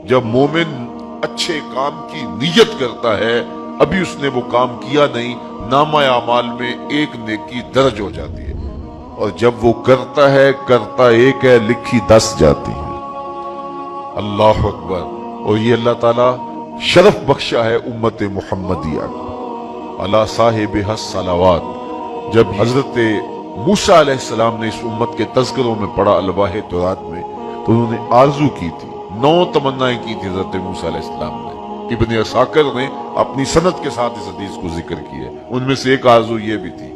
جب مومن اچھے کام کی نیت کرتا ہے، ابھی اس نے وہ کام کیا نہیں، نامہ اعمال میں ایک نیکی درج ہو جاتی ہے، اور جب وہ کرتا ہے، کرتا ایک ہے، لکھی 10 جاتی ہے۔ اللہ اکبر۔ اور یہ اللہ تعالیٰ شرف بخشا ہے امت محمدیہ کو، علی صاحبہ الصلوات۔ جب حضرت موسیٰ علیہ السلام نے اس امت کے تذکروں میں پڑھا الواح تورات میں، تو انہوں نے آرزو کی تھی، 9 تمنائیں کی تھی حضرت موسیٰ علیہ السلام نے۔ ابن عساکر نے اپنی سند کے ساتھ اس حدیث کو ذکر کیا، ان میں سے ایک آرزو یہ بھی تھی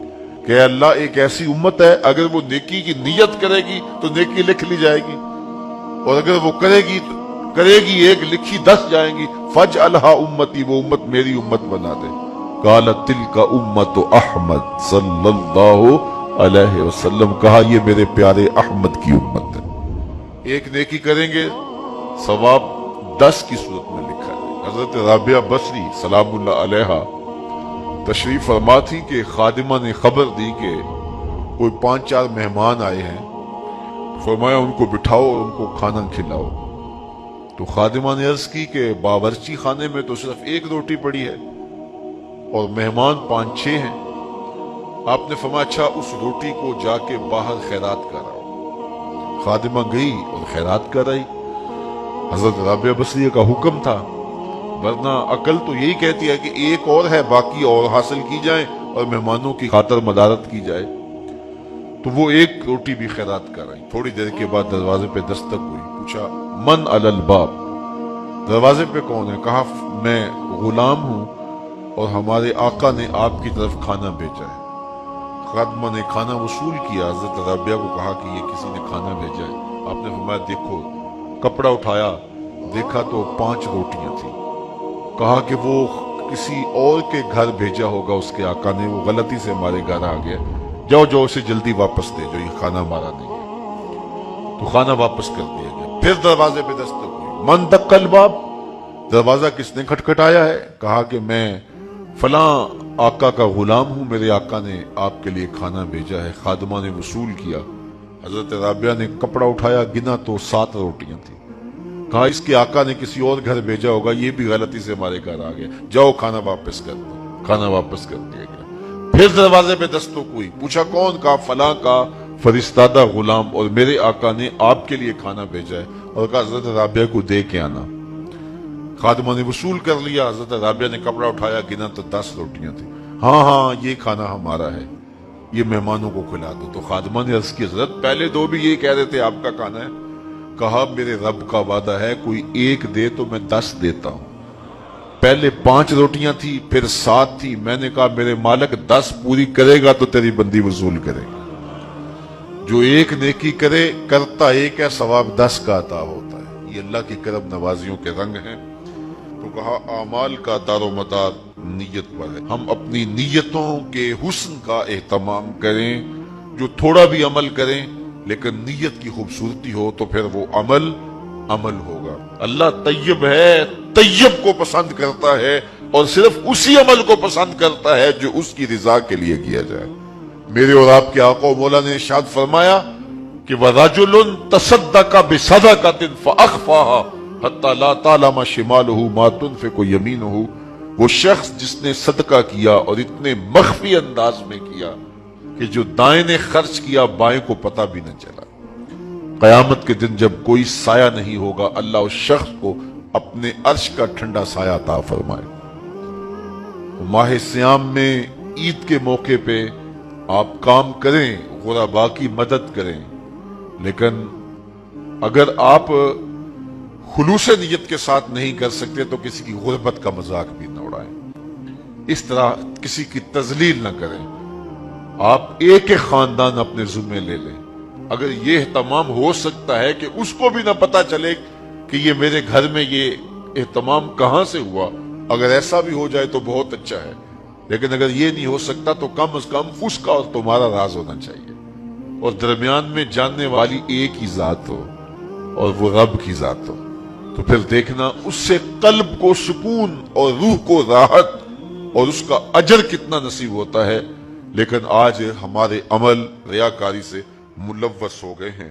کہ اے اللہ، ایک ایسی امت ہے اگر وہ نیکی کی نیت کرے گی تو نیکی لکھ لی جائے گی، اور اگر وہ کرے گی ایک، لکھی 10 جائیں گی۔ فجعلھا امتی، وہ امت میری امت بنا دے۔ قالت تلک امت احمد صلی اللہ علیہ وسلم، کہا یہ میرے پیارے احمد کی امت ہے۔ ایک نیکی کریں گے، ثواب 10 کی صورت میں لکھا ہے۔ حضرت رابعہ بصری سلام اللہ علیہا تشریف فرما تھی کہ خادمہ نے خبر دی کہ کوئی 5-4 مہمان آئے ہیں، فرمایا ان کو بٹھاؤ اور ان کو کھانا کھلاؤ۔ تو خادمہ نے عرض کی کہ باورچی خانے میں تو صرف 1 روٹی پڑی ہے اور مہمان 5-6 ہیں۔ آپ نے فرمایا اچھا، اس روٹی کو جا کے باہر خیرات کراؤ۔ خادمہ گئی اور خیرات کرائی۔ حضرت رابعہ بصریہ کا حکم تھا، ورنہ عقل تو یہی کہتی ہے کہ ایک اور ہے، باقی اور حاصل کی جائیں اور مہمانوں کی خاطر مدارت کی جائے۔ تو وہ 1 روٹی بھی خیرات کرائی۔ تھوڑی دیر کے بعد دروازے پہ دستک ہوئی، پوچھا من علی الباب، دروازے پہ کون ہے؟ کہا میں غلام ہوں اور ہمارے آقا نے آپ کی طرف کھانا بھیجا ہے۔ خادمہ نے کھانا وصول کیا، حضرت رابعہ کو کہا کہ یہ کسی نے کھانا بھیجا ہے۔ آپ نے فرمایا دیکھو، کپڑا اٹھایا، دیکھا تو 5 روٹیاں تھیں۔ کہا کہ وہ کسی اور کے گھر بھیجا ہوگا اس کے آقا نے، وہ غلطی سے ہمارے گھر آ گیا، جاؤ اسے جلدی واپس دے جو، یہ کھانا ہمارا نہیں ہے۔ تو کھانا واپس کر دیا گیا۔ پھر دروازے پہ دستک ہوئی، من دق الباب، دروازہ کس نے کھٹکھٹایا ہے؟ کہا کہ میں فلاں آقا کا غلام ہوں، میرے آقا نے آپ کے لیے کھانا بھیجا ہے۔ خادمہ نے وصول کیا۔ حضرت رابعہ نے کپڑا اٹھایا، گنا تو 7 روٹیاں تھیں۔ کہا اس کے آقا نے کسی اور گھر بھیجا ہوگا، یہ بھی غلطی سے ہمارے گھر آ گیا، جاؤ کھانا واپس کر دو۔ کھانا واپس کر دیا گیا۔ پھر دروازے پہ دستک ہوئی، پوچھا کون؟ کہا فلاں کا فرستادہ غلام، اور میرے آقا نے آپ کے لیے کھانا بھیجا ہے، اور کہا حضرت رابعہ کو دے کے آنا۔ خادمہ نے وصول کر لیا۔ حضرت رابعہ نے کپڑا اٹھایا، گنا تو 10 روٹیاں تھیں۔ ہاں یہ کھانا ہمارا ہے، یہ مہمانوں کو کھلا دو۔ تو خادمہ نے عرض کی حضرت پہلے 2 بھی یہی کہہ رہے تھے آپ کا کھانا ہے۔ کہا میرے رب کا وعدہ ہے کوئی 1 دے تو میں 10 دیتا ہوں۔ پہلے 5 روٹیاں تھی، پھر 7 تھی، میں نے کہا میرے مالک 10 پوری کرے گا تو تیری بندی وصول کرے گا۔ جو 1 نیکی کرے، کرتا 1 ہے، ثواب 10 کا عطا ہوتا ہے۔ یہ اللہ کی کرم نوازیوں کے رنگ ہیں۔ تو کہا اعمال کا دار و مدار نیت پر ہے، ہم اپنی نیتوں کے حسن کا اہتمام کریں۔ جو تھوڑا بھی عمل کریں لیکن نیت کی خوبصورتی ہو تو پھر وہ عمل ہوگا۔ اللہ طیب ہے، طیب کو پسند کرتا ہے، اور صرف اسی عمل کو پسند کرتا ہے جو اس کی رضا کے لیے کیا جائے۔ میرے اور آپ کے آقا و مولا نے ارشاد فرمایا کہ وَرَجُلٌ تَصَدَّقَ بِصَدَقَةٍ فَأَخْفَاهَا حَتَّى لَا تَعْلَمَ شِمَالُهُ مَا تُنْفِقُ يَمِينُهُ، وہ شخص جس نے صدقہ کیا اور اتنے مخفی انداز میں کیا کہ جو دائیں نے خرچ کیا بائیں کو پتہ بھی نہ چلا۔ قیامت کے دن جب کوئی سایہ نہیں ہوگا، اللہ اس شخص کو اپنے عرش کا ٹھنڈا سایہ عطا فرمائے۔ ماہ سیام میں عید کے موقع پہ آپ کام کریں، غرباء کی مدد کریں، لیکن اگر آپ خلوص نیت کے ساتھ نہیں کر سکتے تو کسی کی غربت کا مذاق بھی نہ اڑائیں، اس طرح کسی کی تذلیل نہ کریں۔ آپ ایک خاندان اپنے ذمہ لے لیں، اگر یہ اہتمام ہو سکتا ہے کہ اس کو بھی نہ پتا چلے کہ یہ میرے گھر میں یہ اہتمام کہاں سے ہوا، اگر ایسا بھی ہو جائے تو بہت اچھا ہے، لیکن اگر یہ نہیں ہو سکتا تو کم از کم اس کا اور تمہارا راز ہونا چاہیے، اور درمیان میں جاننے والی ایک ہی ذات ہو اور وہ رب کی ذات ہو، تو پھر دیکھنا اس سے قلب کو سکون اور روح کو راحت اور اس کا اجر کتنا نصیب ہوتا ہے۔ لیکن آج ہمارے عمل ریاکاری سے ملوث ہو گئے ہیں۔